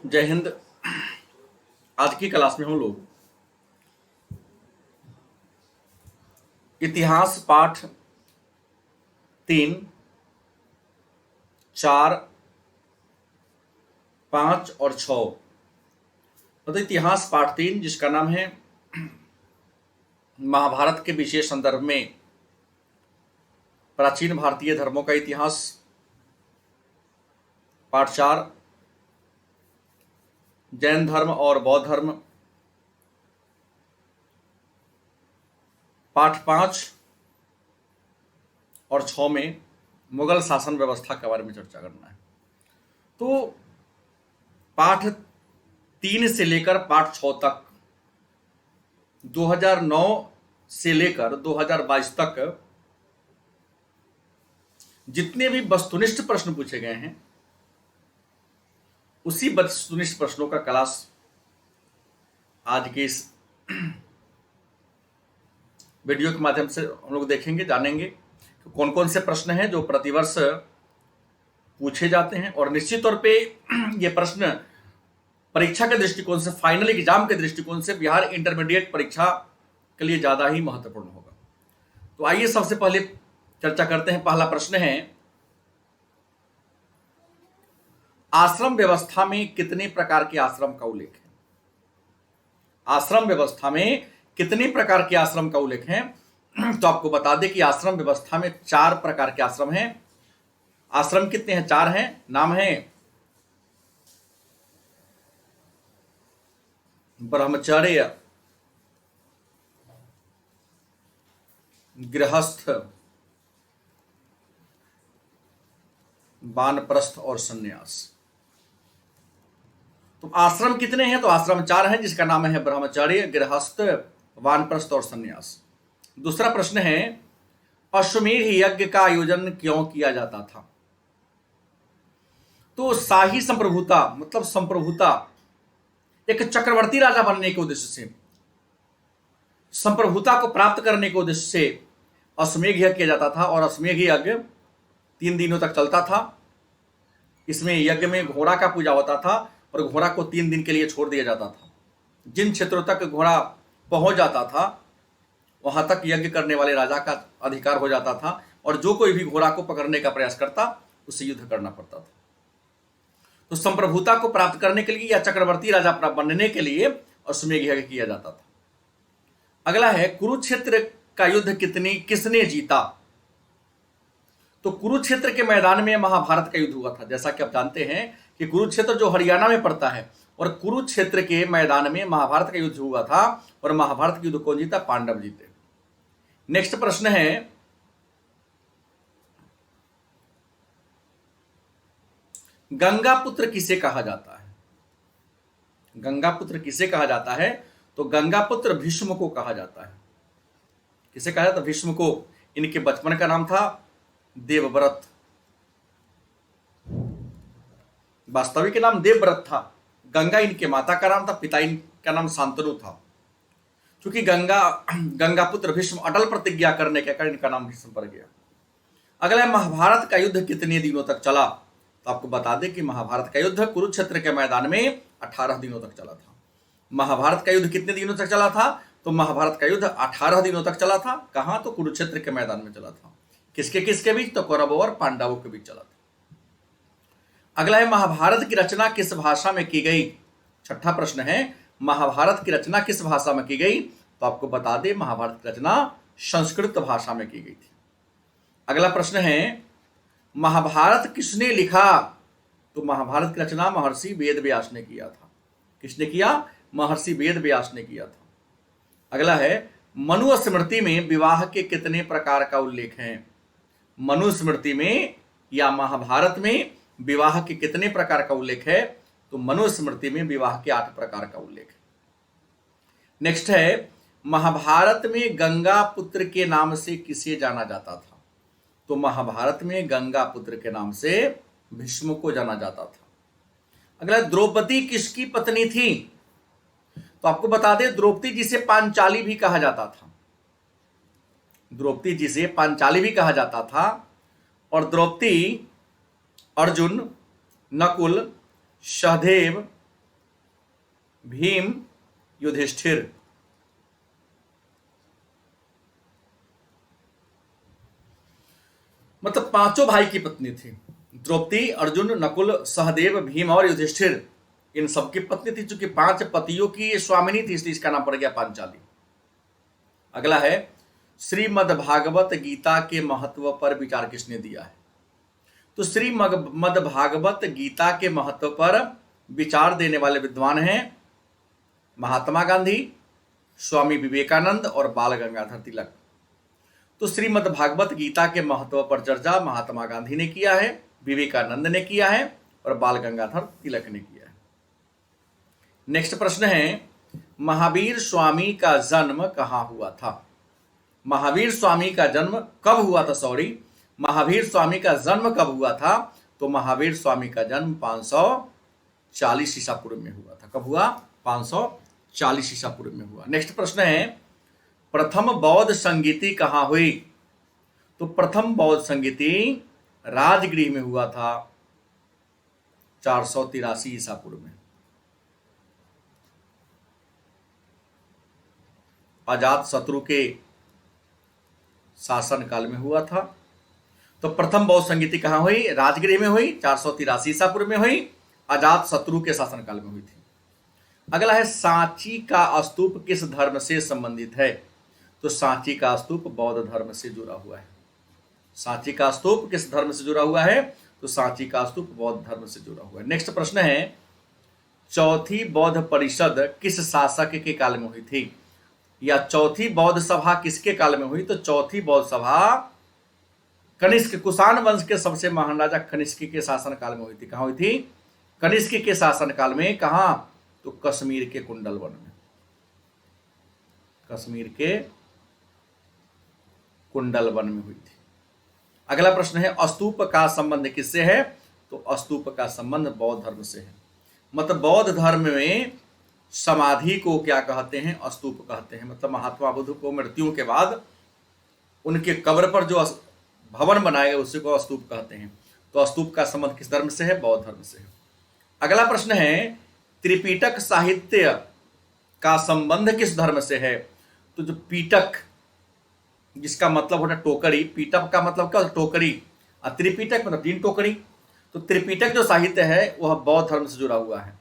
जय हिंद। आज की क्लास में हम लोग इतिहास पाठ 3, 4, 5 और 6 मतलब इतिहास पाठ 3 जिसका नाम है महाभारत के विशेष संदर्भ में प्राचीन भारतीय धर्मों का इतिहास, पाठ 4 जैन धर्म और बौद्ध धर्म, पाठ 5 और 6 में मुगल शासन व्यवस्था के बारे में चर्चा करना है। तो पाठ 3 से लेकर पाठ 6 तक 2009 से लेकर 2022 तक जितने भी वस्तुनिष्ठ प्रश्न पूछे गए हैं उसी वस्तुनिष्ठ प्रश्नों का क्लास आज के इस वीडियो के माध्यम से हम लोग देखेंगे, जानेंगे कि कौन कौन से प्रश्न हैं जो प्रतिवर्ष पूछे जाते हैं। और निश्चित तौर पे ये प्रश्न परीक्षा के दृष्टिकोण से, फाइनल एग्जाम के दृष्टिकोण से बिहार इंटरमीडिएट परीक्षा के लिए ज्यादा ही महत्वपूर्ण होगा। तो आइए सबसे पहले चर्चा करते हैं। पहला प्रश्न है, आश्रम व्यवस्था में कितने प्रकार के आश्रम का उल्लेख है? आश्रम व्यवस्था में कितने प्रकार के आश्रम का उल्लेख है? तो आपको बता दें कि आश्रम व्यवस्था में 4 प्रकार के आश्रम हैं। आश्रम कितने हैं? 4 हैं। नाम है ब्रह्मचर्य, गृहस्थ, वानप्रस्थ और सन्यास। तो आश्रम कितने हैं? तो आश्रम 4 हैं जिसका नाम है ब्रह्मचर्य, गृहस्थ, वानप्रस्थ और सन्यास। दूसरा प्रश्न है, अश्वमेध यज्ञ का आयोजन क्यों किया जाता था? तो शाही संप्रभुता मतलब संप्रभुता, एक चक्रवर्ती राजा बनने के उद्देश्य से, संप्रभुता को प्राप्त करने के उद्देश्य से अश्वमेध यज्ञ किया जाता था। और अश्वमेध यज्ञ 3 दिनों तक चलता था। इसमें यज्ञ में घोड़ा का पूजा होता था और घोड़ा को 3 दिन के लिए छोड़ दिया जाता था। जिन क्षेत्रों तक घोड़ा पहुंच जाता था वहां तक यज्ञ करने वाले राजा का अधिकार हो जाता था, और जो कोई भी घोड़ा को पकड़ने का प्रयास करता उससे युद्ध करना पड़ता था। तो संप्रभुता को प्राप्त करने के लिए या चक्रवर्ती राजा बनने के लिए अश्वमेध यज्ञ किया जाता था। अगला है, कुरुक्षेत्र का युद्ध किसने जीता? तो कुरुक्षेत्र के मैदान में महाभारत का युद्ध हुआ था। जैसा कि आप जानते हैं कि कुरुक्षेत्र जो हरियाणा में पड़ता है, और कुरुक्षेत्र के मैदान में महाभारत का युद्ध हुआ था। और महाभारत का युद्ध कौन जीता? पांडव जीते। नेक्स्ट प्रश्न है, गंगापुत्र किसे कहा जाता है? गंगापुत्र किसे कहा जाता है? तो गंगापुत्र भीष्म को कहा जाता है। किसे कहा जाता? भीष्म को। इनके बचपन का नाम था देवव्रत, वास्तविक नाम देवव्रत था। गंगा इनके माता का नाम था, पिता इनका नाम शांतनु था। क्योंकि गंगापुत्र भीष्म अटल प्रतिज्ञा करने के कारण इनका नाम भीष्म पड़ गया। अगला है, महाभारत का युद्ध कितने दिनों तक चला? तो आपको बता दें कि महाभारत का युद्ध कुरुक्षेत्र के मैदान में 18 दिनों तक चला था। महाभारत का युद्ध कितने दिनों तक चला था? तो महाभारत का युद्ध 18 दिनों तक चला था। कहां? तो कुरुक्षेत्र के मैदान में चला था। किसके किसके बीच? तो कौरवों और पांडवों के बीच चला था। अगला है, महाभारत की रचना किस भाषा में की गई? छठा प्रश्न है, महाभारत की रचना किस भाषा में की गई? तो आपको बता दें, महाभारत की रचना संस्कृत भाषा में की गई थी। अगला प्रश्न है, महाभारत किसने लिखा? तो महाभारत की रचना महर्षि वेद व्यास ने किया था। किसने किया? महर्षि वेद व्यास ने किया था। अगला है, मनुस्मृति में विवाह के कितने प्रकार का उल्लेख है? मनुस्मृति में या महाभारत में विवाह के कितने प्रकार का उल्लेख है? तो मनुस्मृति में विवाह के 8 प्रकार का उल्लेख है। नेक्स्ट है, महाभारत में गंगा पुत्र के नाम से किसे जाना जाता था? तो महाभारत में गंगा पुत्र के नाम से भीष्म को जाना जाता था। अगला, द्रौपदी किसकी पत्नी थी? तो आपको बता दें, द्रौपदी जिसे पांचाली भी कहा जाता था। द्रौपदी जिसे पांचाली भी कहा जाता था। और द्रौपदी अर्जुन, नकुल, सहदेव, भीम, युधिष्ठिर। मतलब पांचों भाई की पत्नी थी। द्रौपदी, अर्जुन, नकुल, सहदेव, भीम और युधिष्ठिर, इन सबकी पत्नी थी। चूंकि 5 पतियों की ये स्वामिनी थी, इसलिए इसका नाम पड़ गया पांचाली। अगला है, श्रीमद् भागवत गीता के महत्व पर विचार किसने दिया है? तो श्रीमद् भागवत गीता के महत्व पर विचार देने वाले विद्वान हैं महात्मा गांधी, स्वामी विवेकानंद और बाल गंगाधर तिलक। तो श्रीमद् भागवत गीता के महत्व पर चर्चा महात्मा गांधी ने किया है, विवेकानंद ने किया है और बाल गंगाधर तिलक ने किया है। नेक्स्ट प्रश्न है, महावीर स्वामी का जन्म कहाँ हुआ था? महावीर स्वामी का जन्म कब हुआ था? महावीर स्वामी का जन्म कब हुआ था? तो महावीर स्वामी का जन्म 540 ईसा पूर्व में हुआ था। कब हुआ? 540 ईसा पूर्व में हुआ। नेक्स्ट प्रश्न है, प्रथम बौद्ध संगीति कहाँ हुई? तो प्रथम बौद्ध संगीति राजगृह में हुआ था 483 ईसा पूर्व में। अजात शत्रु के शासन काल में हुआ था। तो प्रथम बौद्ध संगीति कहाँ हुई? राजगृह में हुई, 483 ईसा पूर्व में हुई, अजात शत्रु के शासन काल में हुई थी। अगला है, सांची का स्तूप किस धर्म से संबंधित है? तो सांची का स्तूप बौद्ध धर्म से जुड़ा हुआ है। सांची का स्तूप किस धर्म से जुड़ा हुआ है? तो सांची का स्तूप बौद्ध धर्म से जुड़ा हुआ है। नेक्स्ट प्रश्न है, चौथी बौद्ध परिषद किस शासक के काल में हुई थी? या चौथी बौद्ध सभा किसके काल में हुई? तो चौथी बौद्ध सभा कनिष्क, कुषाण वंश के सबसे महान राजा कनिष्क के शासन काल में हुई थी। कहाँ हुई थी? कनिष्क के शासन काल में। कहाँ? तो कश्मीर के कुंडल वन में। कश्मीर के कुंडल वन में हुई थी। अगला प्रश्न है, स्तूप का संबंध किससे है? तो स्तूप का संबंध बौद्ध धर्म से है। मतलब बौद्ध धर्म में समाधि को क्या कहते हैं? स्तूप कहते हैं। मतलब महात्मा बुद्ध को मृत्यु के बाद उनके कब्र पर जो भवन बनाए गए उसी को स्तूप कहते हैं। तो स्तूप का संबंध किस धर्म से है? बौद्ध धर्म से है। अगला प्रश्न है, त्रिपिटक साहित्य का संबंध किस धर्म से है? तो जो पीटक, जिसका मतलब होता है टोकरी, पीटक का मतलब क्या? टोकरी। और त्रिपिटक मतलब 3 टोकरी। तो त्रिपिटक जो साहित्य है वह बौद्ध धर्म से जुड़ा हुआ है।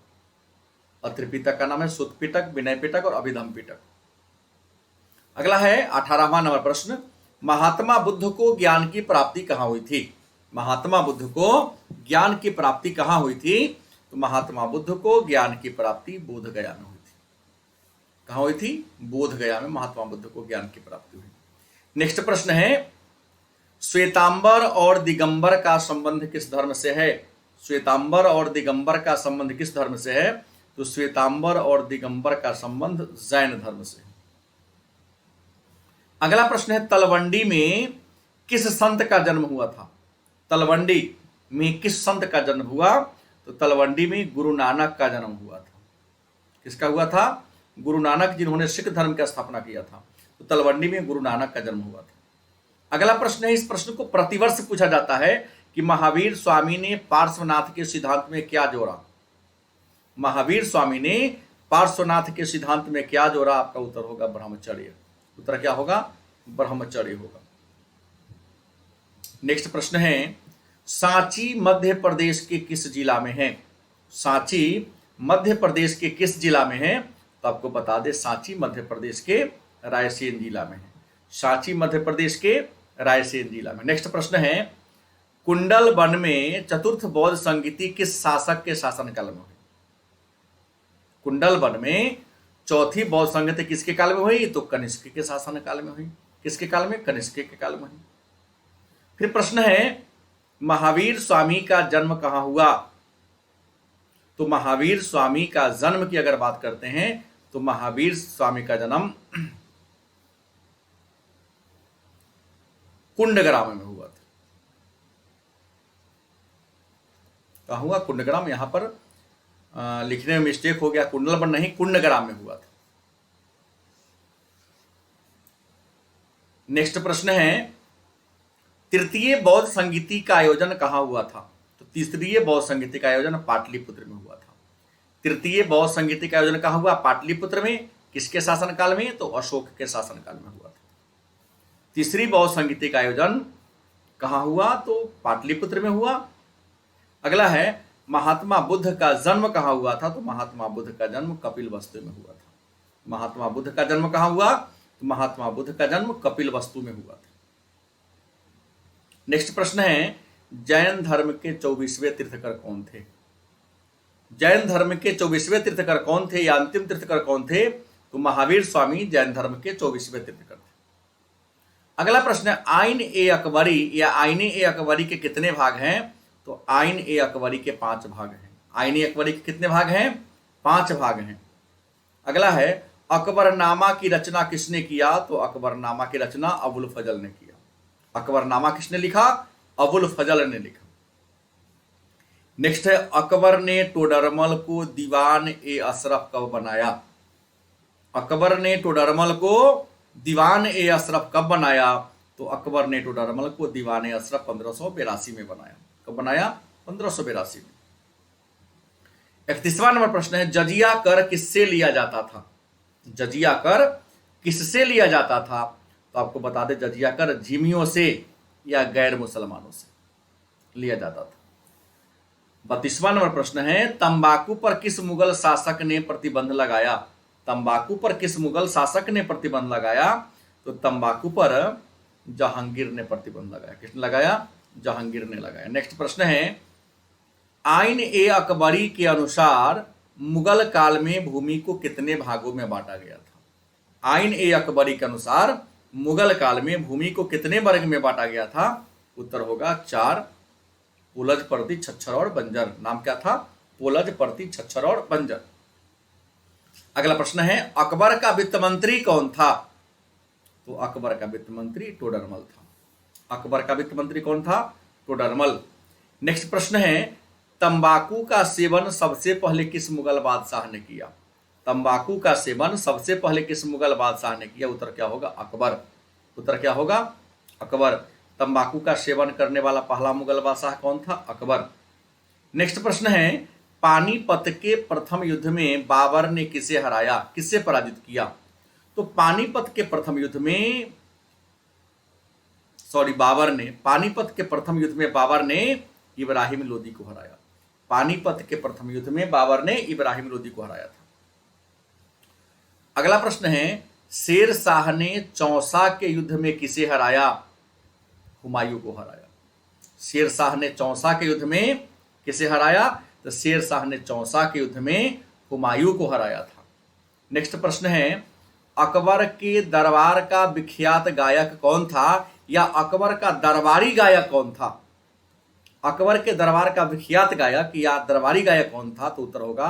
और त्रिपिटक का नाम है सुत्त पिटक, विनय पिटक और अभिधम पिटक। अगला है 18वां नंबर प्रश्न, महात्मा बुद्ध को ज्ञान की प्राप्ति कहाँ हुई थी? महात्मा बुद्ध को ज्ञान की प्राप्ति कहाँ हुई थी? तो महात्मा बुद्ध को ज्ञान की प्राप्ति बोध गया में हुई थी। कहाँ हुई थी? बोध गया में महात्मा बुद्ध को ज्ञान की प्राप्ति हुई। नेक्स्ट प्रश्न है, श्वेतांबर और दिगंबर का संबंध किस धर्म से है? श्वेतांबर और दिगंबर का संबंध किस धर्म से है? तो श्वेतांबर और दिगंबर का संबंध जैन धर्म से है। अगला प्रश्न है, तलवंडी में किस संत का जन्म हुआ था? तलवंडी में किस संत का जन्म हुआ? तो तलवंडी में गुरु नानक का जन्म हुआ था। किसका हुआ था? गुरु नानक, जिन्होंने सिख धर्म की स्थापना किया था। तो तलवंडी में गुरु नानक का जन्म हुआ था। अगला प्रश्न है, इस प्रश्न को प्रतिवर्ष पूछा जाता है कि महावीर स्वामी ने पार्श्वनाथ के सिद्धांत में क्या जोड़ा? महावीर स्वामी ने पार्श्वनाथ के सिद्धांत में क्या जोड़ा? आपका उत्तर होगा ब्रह्मचर्य। उत्तर क्या होगा? ब्रह्मचर्य होगा। नेक्स्ट प्रश्न है, सांची मध्य प्रदेश के किस जिला में है? सांची मध्य प्रदेश के किस जिला में है? तो आपको बता दें, सांची मध्य प्रदेश के रायसेन जिला में है। सांची मध्य प्रदेश के रायसेन जिला में। नेक्स्ट प्रश्न है, कुंडल वन में चतुर्थ बौद्ध संगीति किस शासक के शासनकाल में हुई? कुंडल वन में चौथी बौद्ध संगीति किसके काल में हुई? तो कनिष्क के शासन काल में हुई। किसके काल में? कनिष्क के काल में हुई। फिर प्रश्न है, महावीर स्वामी का जन्म कहाँ हुआ? तो महावीर स्वामी का जन्म की अगर बात करते हैं तो महावीर स्वामी का जन्म कुंडग्राम में हुआ था। कहाँ हुआ? कुंडग्राम। यहां पर लिखने में मिस्टेक हो गया, कुंडलवन नहीं, कुंडग्राम में हुआ था। नेक्स्ट प्रश्न है, तृतीय बौद्ध संगीति का आयोजन कहाँ हुआ था? तो तीसरी बौद्ध संगीति का आयोजन पाटलिपुत्र में हुआ था। तृतीय बौद्ध संगीति का आयोजन कहाँ हुआ? पाटलिपुत्र में। किसके शासनकाल में? तो अशोक के शासनकाल में हुआ था। तीसरी बौद्ध संगीति का आयोजन कहाँ हुआ? तो पाटलिपुत्र में हुआ। अगला है महात्मा बुद्ध का जन्म कहाँ हुआ था? तो महात्मा बुद्ध का जन्म कपिलवस्तु में हुआ था। महात्मा बुद्ध का जन्म कहाँ हुआ? तो महात्मा बुद्ध का जन्म कपिलवस्तु में हुआ था। नेक्स्ट प्रश्न है जैन धर्म के 24वें तीर्थकर कौन थे? जैन धर्म के 24वें तीर्थकर कौन थे या अंतिम तीर्थकर कौन थे? तो महावीर स्वामी जैन धर्म के 24वें तीर्थकर थे। अगला प्रश्न है आइन ए अकबरी या आईने ए अकबरी के कितने भाग हैं? तो आइन ए अकबरी के 5 भाग हैं। आइन ए अकबरी के कितने भाग हैं? 5 भाग हैं। अगला है अकबरनामा की रचना किसने किया? तो अकबरनामा की रचना अबुल फजल ने किया। अकबरनामा किसने लिखा? अबुल फजल ने लिखा। नेक्स्ट है अकबर ने टोडरमल को दीवान ए अशरफ कब बनाया? अकबर ने टोडरमल को दीवान ए अशरफ कब बनाया? तो अकबर ने टोडरमल को दीवान ए अशरफ 1582 में बनाया। कब बनाया? 1582 में। 31वां नंबर प्रश्न है जजिया कर किससे लिया जाता था? जजिया कर किससे लिया जाता था? तो आपको बता दें जजिया कर जिमियों से या गैर मुसलमानों से लिया जाता था। 32वां नंबर प्रश्न है तंबाकू पर किस मुगल शासक ने प्रतिबंध लगाया? तंबाकू पर किस मुगल शासक ने प्रतिबंध लगाया? तो तंबाकू पर जहांगीर ने प्रतिबंध लगाया। किसने लगाया? जहांगीर ने लगाया। नेक्स्ट प्रश्न है आइन ए अकबरी के अनुसार मुगल काल में भूमि को कितने भागों में बांटा गया था? आइन ए अकबरी के अनुसार मुगल काल में भूमि को कितने वर्ग में बांटा गया था? उत्तर होगा 4, पोलज, पर्ती, छच्छर और बंजर। नाम क्या था? पोलज, पर्ती, छच्छर और बंजर। अगला प्रश्न है अकबर का वित्त मंत्री कौन था? तो अकबर का वित्त मंत्री टोडरमल था। अकबर का वित्त मंत्री कौन था? टोडरमल। नेक्स्ट प्रश्न है तंबाकू का सेवन सबसे पहले किस मुगल बादशाह ने किया? तंबाकू का सेवन सबसे पहले किस मुगल बादशाह ने किया? उत्तर क्या होगा? अकबर। उत्तर क्या होगा? अकबर। तंबाकू का सेवन करने वाला पहला मुगल बादशाह कौन था? अकबर। नेक्स्ट प्रश्न है पानीपत के प्रथम युद्ध में बाबर ने किसे हराया? किससे पराजित किया? तो पानीपत के प्रथम युद्ध में पानीपत के प्रथम युद्ध में बाबर ने इब्राहिम लोदी को हराया। पानीपत के प्रथम युद्ध में बाबर ने इब्राहिम लोदी को हराया था। अगला प्रश्न है शेर शाह ने चौसा के युद्ध में किसे हराया? हुमायूं को हराया। शेर शाह ने चौसा के युद्ध में किसे हराया? तो शेर शाह ने चौसा के युद्ध में हुमायूं को हराया था। नेक्स्ट प्रश्न है अकबर के दरबार का विख्यात गायक कौन था या अकबर का दरबारी गायक कौन था? अकबर के दरबार का विख्यात गायक या दरबारी गायक कौन था? तो उत्तर होगा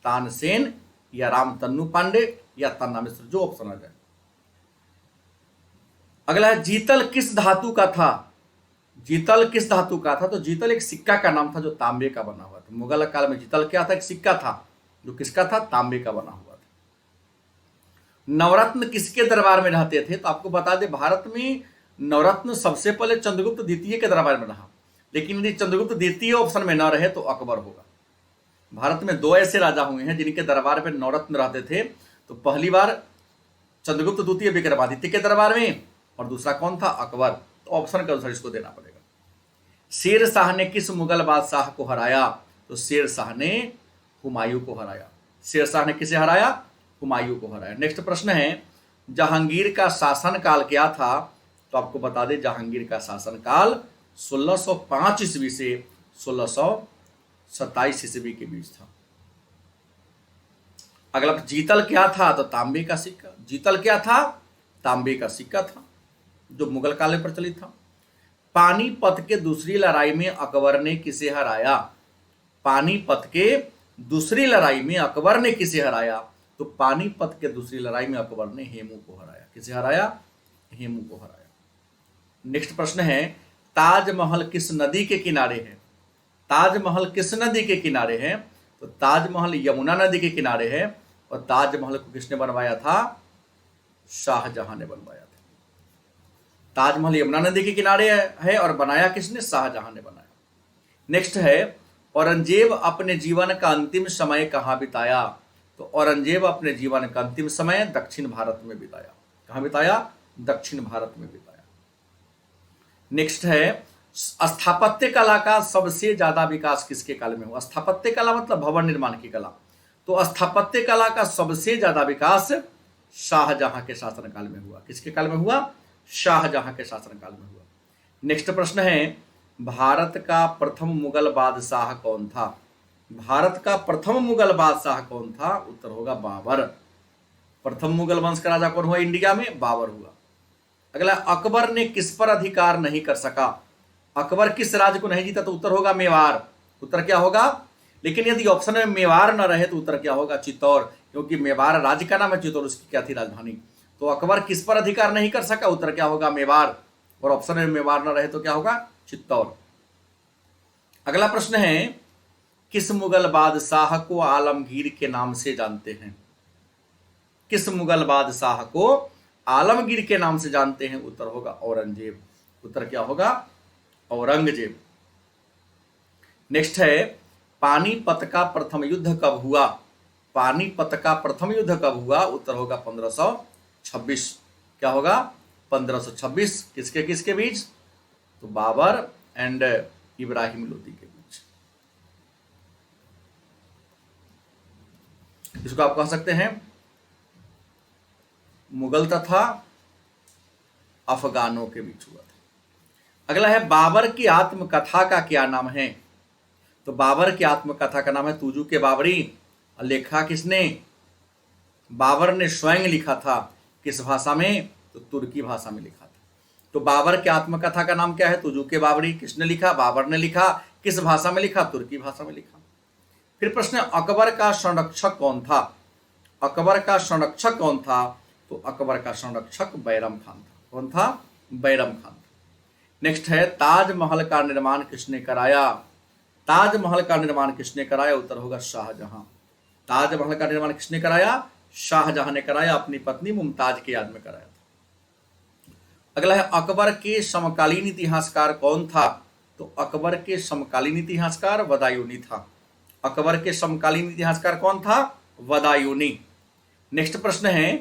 तानसेन या रामतन्नु पांडे या तन्ना मिश्र, जो ऑप्शन आ जाए। अगला है जीतल किस धातु का था? जीतल किस धातु का था? तो जीतल एक सिक्का का नाम था जो तांबे का बना हुआ था। मुगल काल में जीतल क्या था? एक सिक्का था जो किसका था? तांबे का बना हुआ था। नवरत्न किसके दरबार में रहते थे? तो आपको बता दें भारत में नवरत्न सबसे पहले चंद्रगुप्त द्वितीय के दरबार में रहा, लेकिन यदि चंद्रगुप्त द्वितीय ऑप्शन में न रहे तो अकबर होगा। भारत में 2 ऐसे राजा हुए हैं जिनके दरबार में नवरत्न रहते थे। तो पहली बार चंद्रगुप्त द्वितीय विक्रमादित्य के दरबार में और दूसरा कौन था? अकबर। तो ऑप्शन के अनुसार इसको देना पड़ेगा। शेर शाह ने किस मुगल बादशाह को हराया? तो शेर शाह ने हुमायूं को हराया। शेर शाह ने किसे हराया? हुमायूं को हराया। नेक्स्ट प्रश्न है जहांगीर का शासनकाल क्या था? तो आपको बता दें जहांगीर का शासनकाल 1605 ईस्वी से 1627 ईस्वी के बीच था। अगला जीतल क्या था? तो तांबे का सिक्का। जीतल क्या था? तांबे का सिक्का था जो मुगल काल में प्रचलित था। पानीपत के दूसरी लड़ाई में अकबर ने किसे हराया? पानीपत के दूसरी लड़ाई में अकबर ने किसे हराया? तो पानीपत के दूसरी लड़ाई में अकबर ने हेमू को हराया। किसे हराया? हेमू को हराया। नेक्स्ट प्रश्न है ताजमहल किस नदी के किनारे है? ताजमहल किस नदी के किनारे है? तो ताजमहल यमुना नदी के किनारे है और ताजमहल को किसने बनवाया था? शाहजहां ने बनवाया था। ताजमहल यमुना नदी के किनारे है और बनाया किसने? शाहजहां ने बनाया। नेक्स्ट है औरंगजेब अपने जीवन का अंतिम समय कहाँ बिताया? तो औरंगजेब अपने जीवन का अंतिम समय दक्षिण भारत में बिताया। कहाँ बिताया? दक्षिण भारत में बिताया। नेक्स्ट है, स्थापत्य कला का सबसे ज्यादा विकास किसके काल में हुआ? स्थापत्य कला मतलब भवन निर्माण की कला। तो स्थापत्य कला का सबसे ज्यादा विकास शाहजहां के शासनकाल में हुआ। किसके काल में हुआ? शाहजहां के शासनकाल में हुआ। नेक्स्ट प्रश्न है, भारत का प्रथम मुगल बादशाह कौन था? भारत का प्रथम मुगल बादशाह कौन था? उत्तर होगा बाबर। प्रथम मुगल वंश का राजा कौन हुआ इंडिया में? बाबर हुआ। अगला, अकबर ने किस पर अधिकार नहीं कर सका? अकबर किस राज्य को नहीं जीता? तो उत्तर होगा मेवाड़। उत्तर क्या होगा? लेकिन यदि ऑप्शन में मेवाड़ न रहे तो उत्तर क्या होगा? चित्तौड़, क्योंकि मेवाड़ राज्य का नाम है, चित्तौड़ उसकी क्या थी? राजधानी। तो अकबर किस पर अधिकार नहीं कर सका? उत्तर क्या होगा? मेवाड़। और ऑप्शन में मेवाड़ न रहे तो क्या होगा? चित्तौड़। अगला प्रश्न है, किस मुगल बादशाह को आलमगीर के नाम से जानते हैं? किस मुगल बादशाह को आलमगीर के नाम से जानते हैं? उत्तर होगा औरंगजेब। उत्तर क्या होगा? औरंगजेब। नेक्स्ट है, पानीपत का प्रथम युद्ध कब हुआ? पानीपत का प्रथम युद्ध कब हुआ? उत्तर होगा 1526। क्या होगा? 1526। किसके किसके बीच? तो बाबर एंड इब्राहिम लोदी के बीच। इसको आप कह सकते हैं मुगल तथा अफगानों के बीच हुआ था। अगला है, बाबर की आत्मकथा का क्या नाम है? तो बाबर की आत्मकथा का नाम है तुजू के बाबरी। और लिखा किसने? बाबर ने स्वयं लिखा था। किस भाषा में? तो तुर्की भाषा में लिखा था। तो बाबर की आत्मकथा का नाम क्या है? तुजू के बाबरी। किसने लिखा? बाबर ने लिखा। किस भाषा में लिखा? तुर्की भाषा में लिखा। फिर प्रश्न, अकबर का संरक्षक कौन था? अकबर का संरक्षक कौन था? तो अकबर का संरक्षक बैरम खान था। कौन था? बैरम खान था। नेक्स्ट है, ताजमहल का निर्माण किसने कराया? ताजमहल का निर्माण किसने कराया? उत्तर होगा शाहजहां। ताजमहल का निर्माण किसने कराया? शाहजहां ने कराया। अपनी पत्नी मुमताज की याद में कराया था। अगला है, अकबर के समकालीन इतिहासकार कौन था? तो अकबर के समकालीन इतिहासकार बदायूनी था। अकबर के समकालीन इतिहासकार कौन था? बदायूनी। नेक्स्ट प्रश्न है,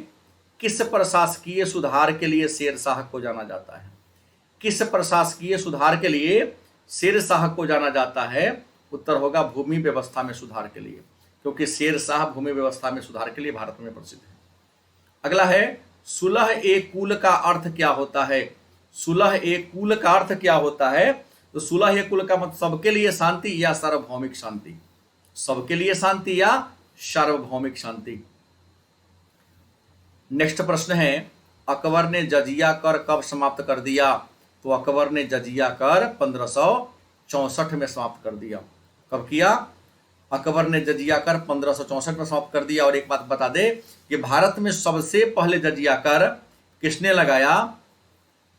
किस प्रशासकीय सुधार के लिए शेरशाह को जाना जाता है? किस प्रशासकीय सुधार के लिए शेरशाह को जाना जाता है? उत्तर होगा भूमि व्यवस्था में सुधार के लिए, क्योंकि शेरशाह भूमि व्यवस्था में सुधार के लिए भारत में प्रसिद्ध है। अगला है, सुलह ए कुल का अर्थ क्या होता है? सुलह ए कुल का अर्थ क्या होता है? तो सुलह ए कुल का मतलब सबके लिए शांति या सार्वभौमिक शांति। सबके लिए शांति या सार्वभौमिक शांति। नेक्स्ट प्रश्न है, अकबर ने जजिया कर कब समाप्त कर दिया? तो अकबर ने जजिया कर 1564 में समाप्त कर दिया। कब किया? अकबर ने जजिया कर 1564 में समाप्त कर दिया। और एक बात बता दे कि भारत में सबसे पहले जजिया कर किसने लगाया?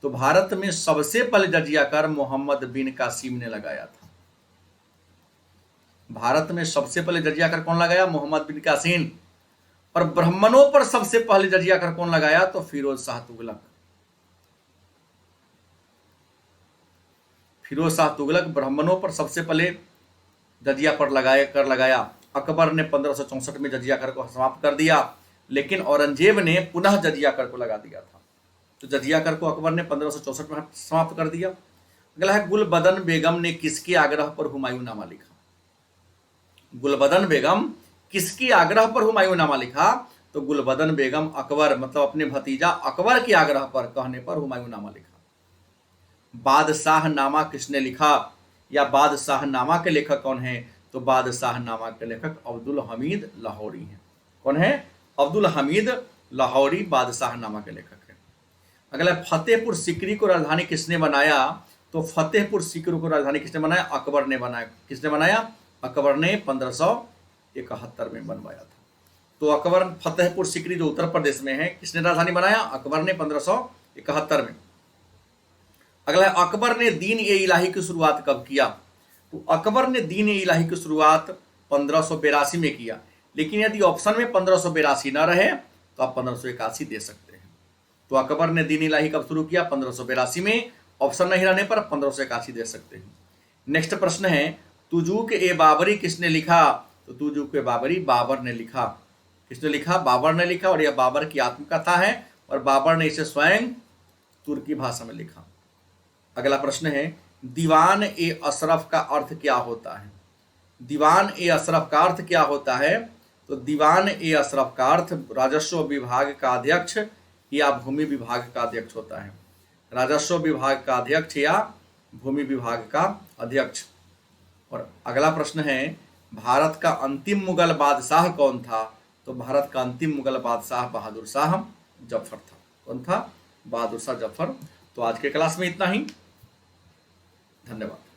तो भारत में सबसे पहले जजिया कर मोहम्मद बिन कासिम ने लगाया था। भारत में सबसे पहले जजिया कर कौन लगाया? मोहम्मद बिन कासिम। और ब्राह्मणों पर सबसे पहले जजिया कर कौन लगाया? तो फिरोज शाह तुगलक। फिरोज शाह तुगलक ब्राह्मणों पर सबसे पहले जजिया पर लगाया। अकबर ने 1564 में जजिया कर को समाप्त कर दिया, लेकिन औरंगजेब ने पुनः जजिया कर को लगा दिया था। तो जजिया कर को अकबर ने 1564 में समाप्त कर दिया। अगला है, गुलबदन बेगम ने किसके आग्रह पर हुमायूंनामा लिखा? गुलबदन बेगम किसके आग्रह पर हुमायूंनामा लिखा? तो गुलबदन बेगम अकबर मतलब अपने भतीजा अकबर के आग्रह पर कहने पर हुमायूंनामा लिखा। बादशाहनामा किसने लिखा या बादशाहनामा के लेखक कौन है? तो बादशाहनामा के लेखक अब्दुल हमीद लाहौरी हैं। कौन है? अब्दुल हमीद लाहौरी बादशाहनामा के लेखक हैं। अगला, फतेहपुर सीकरी को राजधानी किसने बनाया? तो फतेहपुर सीकरी को राजधानी किसने बनाया? अकबर ने बनाया। किसने बनाया? अकबर ने 1571 में बनवाया था। तो अकबर फतेहपुर सीकरी जो उत्तर प्रदेश में है, किसने राजधानी बनाया? अकबर ने 1571 में। अगला, अकबर ने दीन ए इलाही की शुरुआत कब किया? तो अकबर ने दीन ए इलाही की शुरुआत 1582 में किया, लेकिन यदि ऑप्शन में 1582 ना रहे तो आप 1581 दे सकते हैं। तो अकबर ने दीन ए इलाही कब शुरू किया? 1582 में। ऑप्शन नहीं रहने पर 1581 दे सकते हैं। नेक्स्ट प्रश्न है, तुजूक ए बाबरी किसने लिखा? तो तुजूक ए बाबरी बाबर ने लिखा। किसने लिखा? बाबर ने लिखा, और यह बाबर की आत्मकथा है और बाबर ने इसे स्वयं तुर्की भाषा में लिखा। अगला प्रश्न है, दीवान ए अशरफ का अर्थ क्या होता है? दीवान ए अशरफ का अर्थ क्या होता है? तो दीवान ए अशरफ का अर्थ राजस्व विभाग का अध्यक्ष या भूमि विभाग का अध्यक्ष होता है। राजस्व विभाग का अध्यक्ष या भूमि विभाग का अध्यक्ष। और अगला प्रश्न है, भारत का अंतिम मुगल बादशाह कौन था? तो भारत का अंतिम मुगल बादशाह बहादुर शाह जफर था। कौन था? बहादुर शाह जफर। तो आज के क्लास में इतना ही। धन्यवाद।